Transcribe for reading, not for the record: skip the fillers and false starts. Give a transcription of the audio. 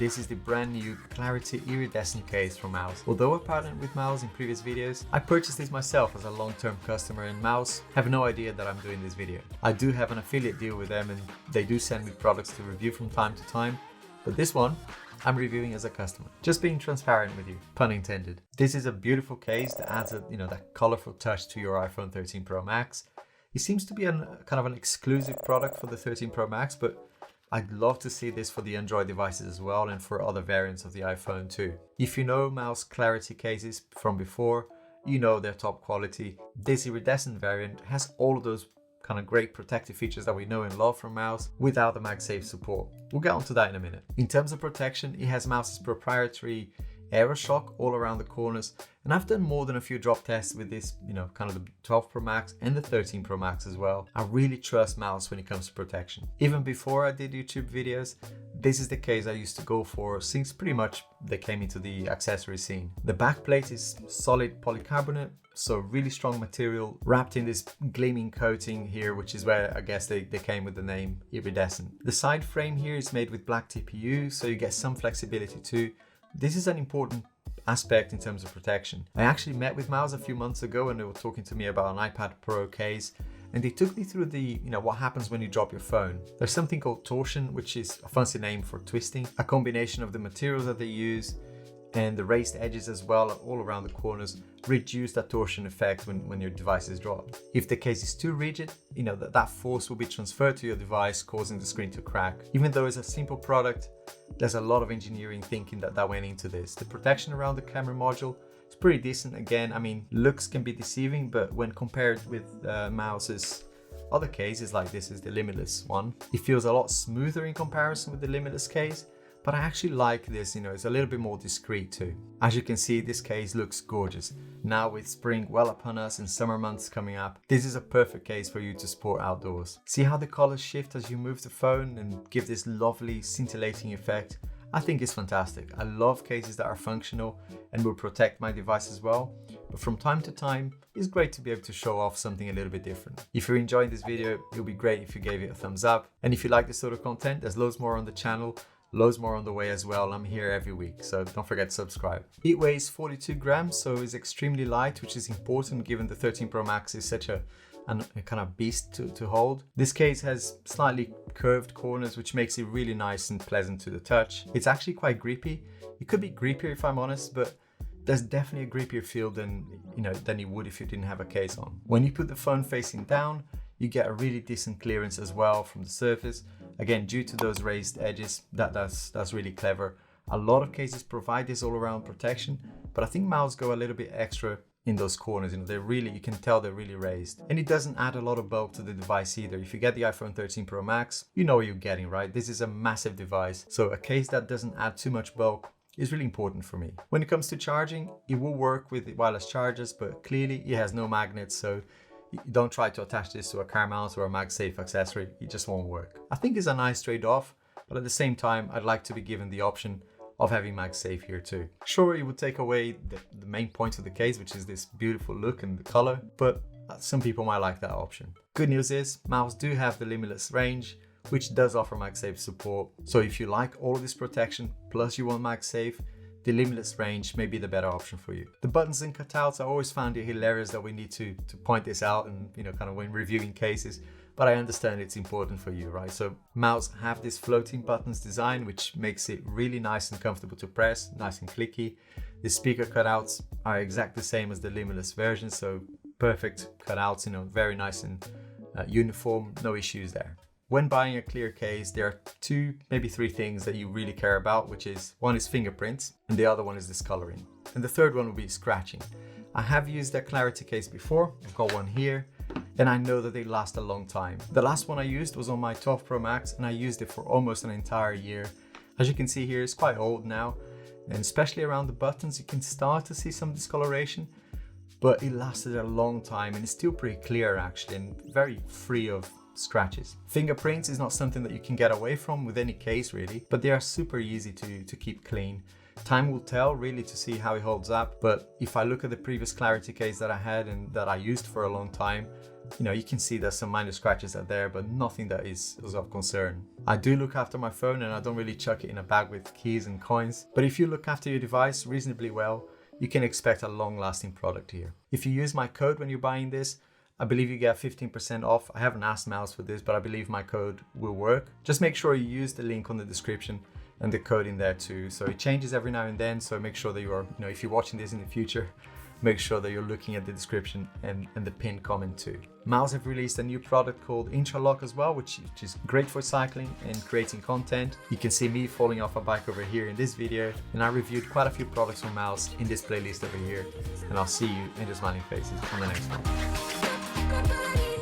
This is the brand new Clarity Iridescent case from MOUS. Although I partnered with MOUS in previous videos, I purchased this myself as a long-term customer, and MOUS have no idea that I'm doing this video. I do have an affiliate deal with them and they do send me products to review from time to time, but this one I'm reviewing as a customer. Just being transparent with you, pun intended. This is a beautiful case that adds that colorful touch to your iPhone 13 Pro Max. It seems to be kind of an exclusive product for the 13 Pro Max, but I'd love to see this for the Android devices as well and for other variants of the iPhone too. If you know MOUS Clarity cases from before, you know they're top quality. This iridescent variant has all of those kind of great protective features that we know and love from MOUS without the Microsafe support. We'll get onto that in a minute. In terms of protection, it has MOUS's proprietary Aeroshock all around the corners, and I've done more than a few drop tests with this, kind of the 12 Pro Max and the 13 Pro Max as well. I really trust MOUS when it comes to protection. Even before I did YouTube videos, this is the case I used to go for since pretty much they came into the accessory scene. The back plate is solid polycarbonate, so really strong material wrapped in this gleaming coating here, which is where I guess they came with the name Iridescent. The side frame here is made with black TPU, so you get some flexibility too. This is an important aspect in terms of protection. I actually met with MOUS a few months ago and they were talking to me about an iPad Pro case, and they took me through the, what happens when you drop your phone. There's something called torsion, which is a fancy name for twisting, a combination of the materials that they use and the raised edges as well all around the corners reduce that torsion effect when your device is dropped. If the case is too rigid, that force will be transferred to your device, causing the screen to crack. Even though it's a simple product, there's a lot of engineering thinking that went into this. The protection around the camera module is pretty decent. Again, looks can be deceiving, but when compared with MOUS's other cases, like this is the Limitless one, it feels a lot smoother in comparison with the Limitless case. But I actually like this, it's a little bit more discreet too. As you can see, this case looks gorgeous. Now with spring well upon us and summer months coming up, this is a perfect case for you to sport outdoors. See how the colors shift as you move the phone and give this lovely scintillating effect? I think it's fantastic. I love cases that are functional and will protect my device as well. But from time to time, it's great to be able to show off something a little bit different. If you're enjoying this video, it would be great if you gave it a thumbs up. And if you like this sort of content, there's loads more on the channel. Loads more on the way as well. I'm here every week, so don't forget to subscribe. It weighs 42 grams, so it's extremely light, which is important given the 13 Pro Max is such a kind of beast to hold. This case has slightly curved corners, which makes it really nice and pleasant to the touch. It's actually quite grippy. It could be grippier if I'm honest, but there's definitely a grippier feel than you would if you didn't have a case on. When you put the phone facing down, you get a really decent clearance as well from the surface. Again, due to those raised edges, that's really clever. A lot of cases provide this all-around protection, but I think MOUS go a little bit extra in those corners. You can tell they're really raised. And it doesn't add a lot of bulk to the device either. If you get the iPhone 13 Pro Max, you know what you're getting, right? This is a massive device, so a case that doesn't add too much bulk is really important for me. When it comes to charging, it will work with wireless chargers, but clearly it has no magnets, so don't try to attach this to a car mount or a MagSafe accessory. It just won't work. I think it's a nice trade-off, but at the same time, I'd like to be given the option of having MagSafe here too. Sure, it would take away the main point of the case, which is this beautiful look and the color, but some people might like that option. Good news is, MOUS do have the Limitless range, which does offer MagSafe support. So if you like all of this protection, plus you want MagSafe, the Limitless range may be the better option for you. The buttons and cutouts, I always found it hilarious that we need to point this out and kind of when reviewing cases, but I understand it's important for you, right? So MOUS have this floating buttons design, which makes it really nice and comfortable to press, nice and clicky. The speaker cutouts are exactly the same as the Limitless version, so perfect cutouts, very nice and uniform, no issues there. When buying a clear case, there are two, maybe three things that you really care about, which is one is fingerprints and the other one is discoloring. And the third one will be scratching. I have used a Clarity case before, I've got one here, and I know that they last a long time. The last one I used was on my 12 Pro Max and I used it for almost an entire year. As you can see here, it's quite old now, and especially around the buttons, you can start to see some discoloration, but it lasted a long time and it's still pretty clear actually and very free of scratches. Fingerprints is not something that you can get away from with any case really, but they are super easy to keep clean. Time will tell really to see how it holds up, but if I look at the previous Clarity case that I had and that I used for a long time, you can see there's some minor scratches out there, but nothing that is of concern. I do look after my phone and I don't really chuck it in a bag with keys and coins, but if you look after your device reasonably well, you can expect a long-lasting product here. If you use my code when you're buying this, I believe you get 15% off. I haven't asked MOUS for this, but I believe my code will work. Just make sure you use the link on the description and the code in there too. So it changes every now and then, so make sure that you are, if you're watching this in the future, make sure that you're looking at the description and the pinned comment too. MOUS have released a new product called Intralock as well, which is great for cycling and creating content. You can see me falling off a bike over here in this video, and I reviewed quite a few products from MOUS in this playlist over here. And I'll see you in the smiling faces on the next one.